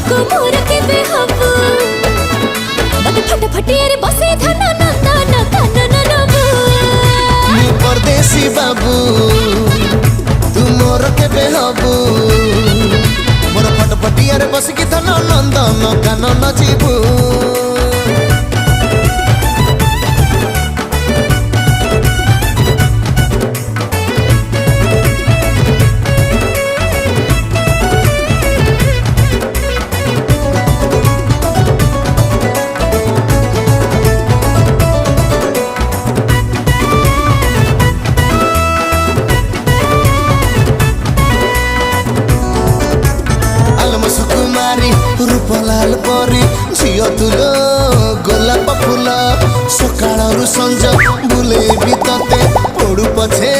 को मोर के बेहबू मत फटाफटी रे बसे धन नंदन कानन नबू मी परदेसी बाबू तू मोर के बेहबू मोर फटफटी रे बस की धन नंदन कानन जीबू सुकुमारी रूपलाल परी झियो तुलो गोलाप फूल सकाळरू संज बुलेबी तते पड़ू पछे